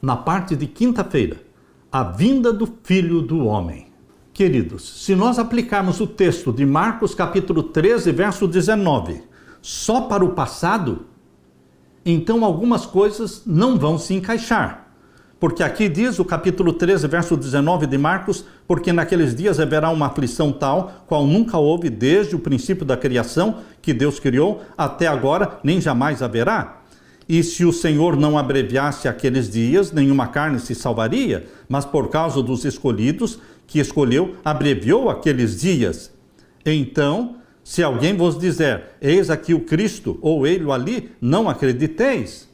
Na parte de quinta-feira, a vinda do Filho do Homem. Queridos, se nós aplicarmos o texto de Marcos capítulo 13, verso 19, só para o passado, então algumas coisas não vão se encaixar. Porque aqui diz o capítulo 13, verso 19 de Marcos, porque naqueles dias haverá uma aflição tal, qual nunca houve desde o princípio da criação que Deus criou, até agora nem jamais haverá. E se o Senhor não abreviasse aqueles dias, nenhuma carne se salvaria, mas por causa dos escolhidos que escolheu, abreviou aqueles dias. Então, se alguém vos disser, eis aqui o Cristo, ou ele ali, não acrediteis.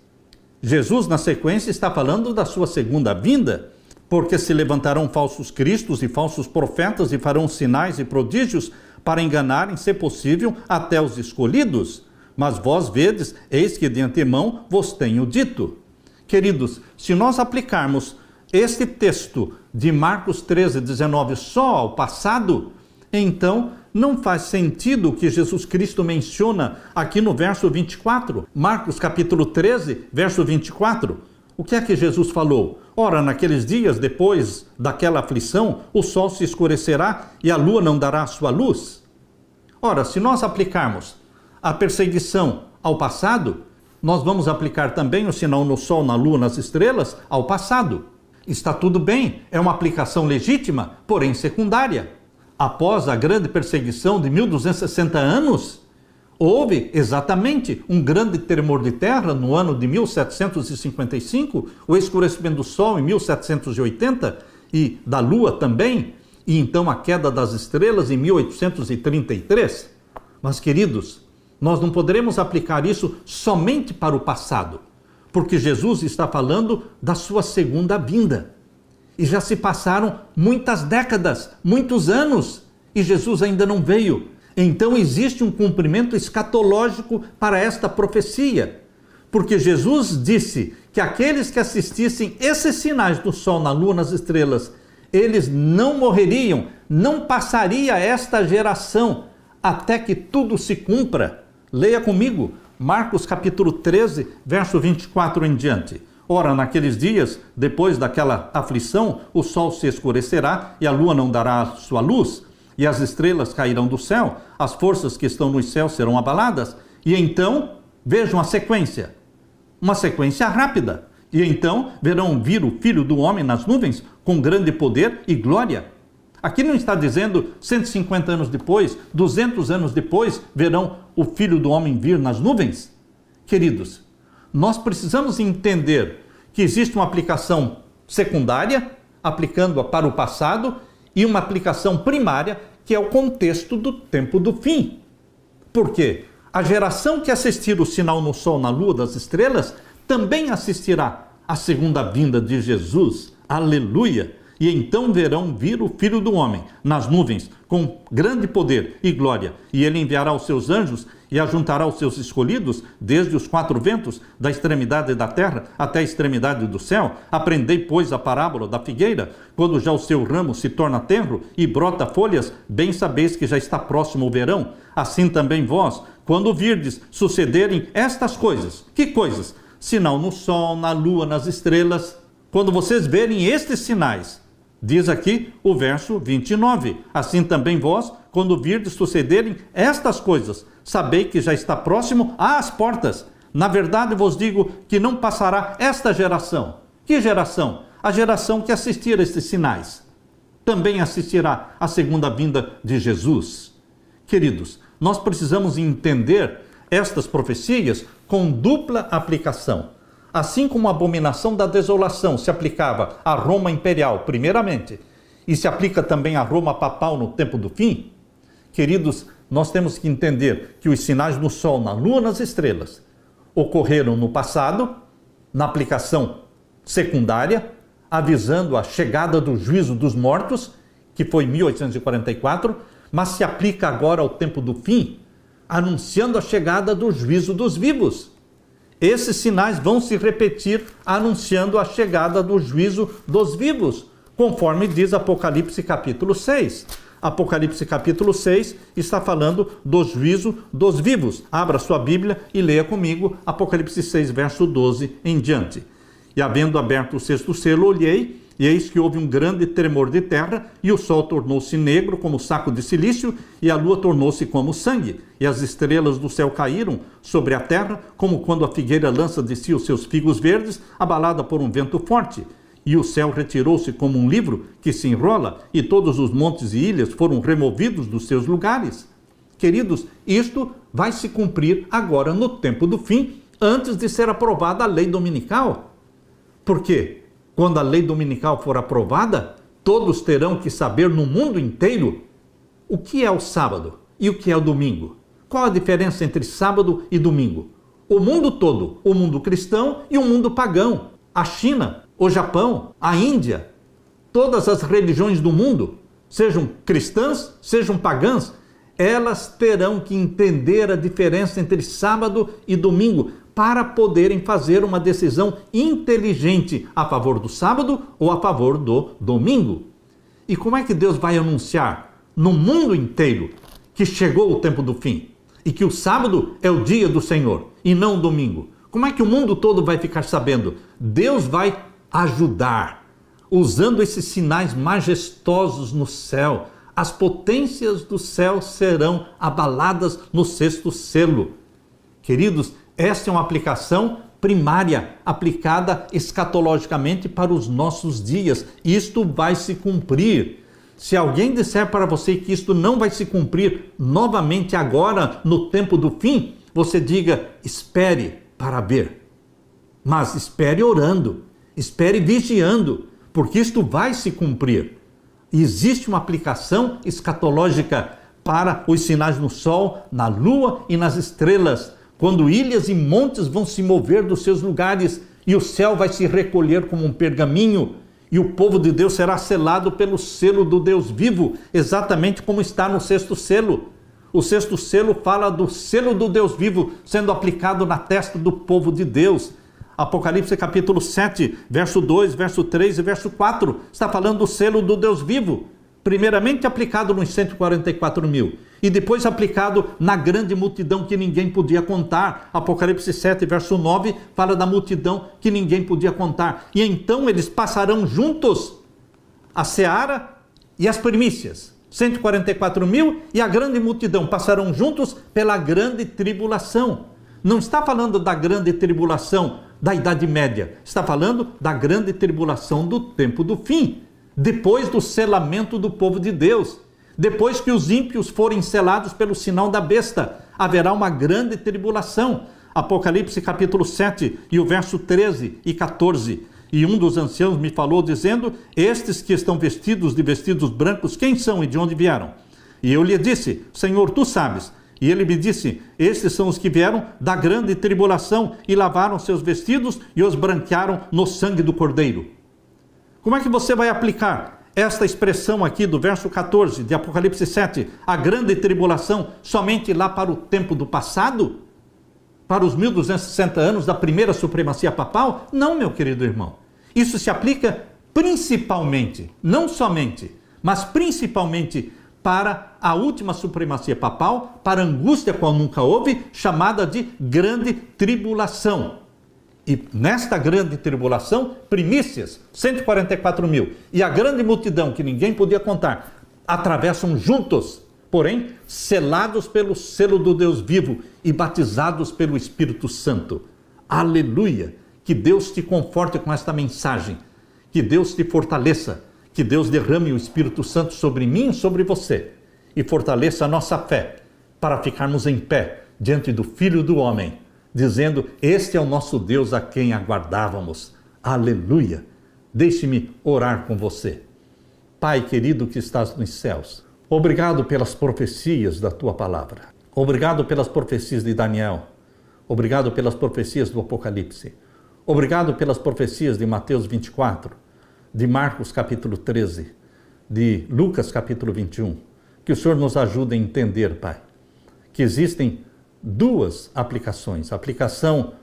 Jesus, na sequência, está falando da sua segunda vinda, porque se levantarão falsos cristos e falsos profetas e farão sinais e prodígios para enganarem, se possível, até os escolhidos. Mas vós vedes, eis que de antemão vos tenho dito. Queridos, se nós aplicarmos este texto de Marcos 13, 19 só ao passado, então não faz sentido o que Jesus Cristo menciona aqui no verso 24. Marcos capítulo 13, verso 24. O que é que Jesus falou? Ora, naqueles dias, depois daquela aflição, o sol se escurecerá e a lua não dará a sua luz. Ora, se nós aplicarmos a perseguição ao passado, nós vamos aplicar também o sinal no sol, na lua, nas estrelas ao passado. Está tudo bem, é uma aplicação legítima, porém secundária. Após a grande perseguição de 1260 anos, houve exatamente um grande tremor de terra no ano de 1755, o escurecimento do sol em 1780 e da lua também, e então a queda das estrelas em 1833. Mas, queridos, nós não poderemos aplicar isso somente para o passado, porque Jesus está falando da sua segunda vinda. E já se passaram muitas décadas, muitos anos, e Jesus ainda não veio. Então existe um cumprimento escatológico para esta profecia, porque Jesus disse que aqueles que assistissem esses sinais do sol, na lua, nas estrelas, eles não morreriam, não passaria esta geração até que tudo se cumpra. Leia comigo, Marcos capítulo 13, verso 24 em diante. Ora, naqueles dias, depois daquela aflição, o sol se escurecerá e a lua não dará a sua luz, e as estrelas cairão do céu, as forças que estão nos céus serão abaladas, e então, vejam a sequência, uma sequência rápida, e então verão vir o Filho do Homem nas nuvens com grande poder e glória. Aqui não está dizendo 150 anos depois, 200 anos depois, verão o Filho do Homem vir nas nuvens? Queridos, nós precisamos entender que existe uma aplicação secundária, aplicando-a para o passado, e uma aplicação primária, que é o contexto do tempo do fim. Por quê? A geração que assistir o sinal no sol, na lua, das estrelas, também assistirá à segunda vinda de Jesus. Aleluia! E então verão vir o Filho do Homem nas nuvens, com grande poder e glória. E ele enviará os seus anjos e ajuntará os seus escolhidos, desde os quatro ventos, da extremidade da terra até a extremidade do céu. Aprendei, pois, a parábola da figueira. Quando já o seu ramo se torna tenro e brota folhas, bem sabeis que já está próximo o verão. Assim também vós, quando virdes sucederem estas coisas. Que coisas? Sinal no sol, na lua, nas estrelas. Quando vocês verem estes sinais, diz aqui o verso 29, assim também vós, quando virdes sucederem estas coisas, sabei que já está próximo às portas. Na verdade vos digo que não passará esta geração. Que geração? A geração que assistir a estes sinais. Também assistirá à segunda vinda de Jesus. Queridos, nós precisamos entender estas profecias com dupla aplicação. Assim como a abominação da desolação se aplicava à Roma imperial, primeiramente, e se aplica também à Roma papal no tempo do fim, queridos, nós temos que entender que os sinais no sol, na lua, nas estrelas, ocorreram no passado, na aplicação secundária, avisando a chegada do juízo dos mortos, que foi em 1844, mas se aplica agora ao tempo do fim, anunciando a chegada do juízo dos vivos. esses sinais vão se repetir, anunciando a chegada do juízo dos vivos, conforme diz Apocalipse capítulo 6. Apocalipse capítulo 6 está falando do juízo dos vivos. Abra sua Bíblia e leia comigo Apocalipse 6, verso 12 em diante. E havendo aberto o sexto selo, olhei, e eis que houve um grande tremor de terra, e o sol tornou-se negro como saco de cilício, e a lua tornou-se como sangue, e as estrelas do céu caíram sobre a terra, como quando a figueira lança de si os seus figos verdes, abalada por um vento forte. E o céu retirou-se como um livro que se enrola, e todos os montes e ilhas foram removidos dos seus lugares. Queridos, isto vai se cumprir agora no tempo do fim, antes de ser aprovada a lei dominical. Por quê? Quando a lei dominical for aprovada, todos terão que saber no mundo inteiro o que é o sábado e o que é o domingo. Qual a diferença entre sábado e domingo? O mundo todo, o mundo cristão e o mundo pagão. A China, o Japão, a Índia, todas as religiões do mundo, sejam cristãs, sejam pagãs, elas terão que entender a diferença entre sábado e domingo para poderem fazer uma decisão inteligente a favor do sábado ou a favor do domingo. E como é que Deus vai anunciar no mundo inteiro que chegou o tempo do fim e que o sábado é o dia do Senhor e não o domingo? Como é que o mundo todo vai ficar sabendo? Deus vai ajudar, usando esses sinais majestosos no céu. As potências do céu serão abaladas no sexto selo. Queridos, esta é uma aplicação primária, aplicada escatologicamente para os nossos dias. Isto vai se cumprir. Se alguém disser para você que isto não vai se cumprir novamente agora, no tempo do fim, você diga, espere para ver. Mas espere orando, espere vigiando, porque isto vai se cumprir. Existe uma aplicação escatológica para os sinais no sol, na lua e nas estrelas, quando ilhas e montes vão se mover dos seus lugares e o céu vai se recolher como um pergaminho e o povo de Deus será selado pelo selo do Deus vivo, exatamente como está no sexto selo. O sexto selo fala do selo do Deus vivo sendo aplicado na testa do povo de Deus. Apocalipse capítulo 7, verso 2, verso 3 e verso 4, está falando do selo do Deus vivo. Primeiramente aplicado nos 144 mil e depois aplicado na grande multidão que ninguém podia contar. Apocalipse 7, verso 9, fala da multidão que ninguém podia contar. E então eles passarão juntos a seara e as primícias. 144 mil e a grande multidão passarão juntos pela grande tribulação. Não está falando da grande tribulação da Idade Média, está falando da grande tribulação do tempo do fim. Depois do selamento do povo de Deus, depois que os ímpios forem selados pelo sinal da besta, haverá uma grande tribulação. Apocalipse capítulo 7 e o verso 13 e 14. E um dos anciãos me falou dizendo, estes que estão vestidos de vestidos brancos, quem são e de onde vieram? E eu lhe disse, Senhor, tu sabes. E ele me disse, estes são os que vieram da grande tribulação e lavaram seus vestidos e os branquearam no sangue do Cordeiro. Como é que você vai aplicar esta expressão aqui do verso 14 de Apocalipse 7, a grande tribulação, somente lá para o tempo do passado? Para os 1260 anos da primeira supremacia papal? Não, meu querido irmão. Isso se aplica principalmente, não somente, mas principalmente para a última supremacia papal, para a angústia qual nunca houve, chamada de grande tribulação. E nesta grande tribulação, primícias, 144 mil, e a grande multidão que ninguém podia contar, atravessam juntos, porém, selados pelo selo do Deus vivo e batizados pelo Espírito Santo. Aleluia! Que Deus te conforte com esta mensagem, que Deus te fortaleça, que Deus derrame o Espírito Santo sobre mim e sobre você, e fortaleça a nossa fé, para ficarmos em pé diante do Filho do Homem, dizendo, este é o nosso Deus a quem aguardávamos. Aleluia! Deixe-me orar com você. Pai querido que estás nos céus, obrigado pelas profecias da Tua palavra. Obrigado pelas profecias de Daniel. Obrigado pelas profecias do Apocalipse. Obrigado pelas profecias de Mateus 24, de Marcos capítulo 13, de Lucas capítulo 21. Que o Senhor nos ajude a entender, Pai, que existem duas aplicações. A aplicação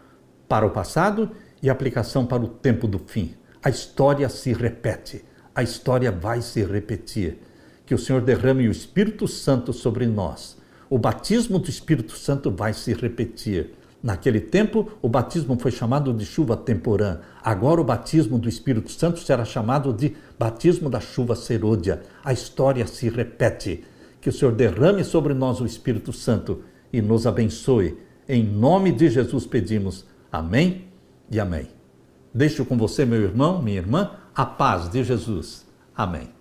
para o passado e aplicação para o tempo do fim. A história se repete, a história vai se repetir. Que o Senhor derrame o Espírito Santo sobre nós. O batismo do Espírito Santo vai se repetir. Naquele tempo, o batismo foi chamado de chuva temporã. Agora o batismo do Espírito Santo será chamado de batismo da chuva serôdia. A história se repete. Que o Senhor derrame sobre nós o Espírito Santo e nos abençoe. Em nome de Jesus pedimos. Amém e amém. Deixo com você, meu irmão, minha irmã, a paz de Jesus. Amém.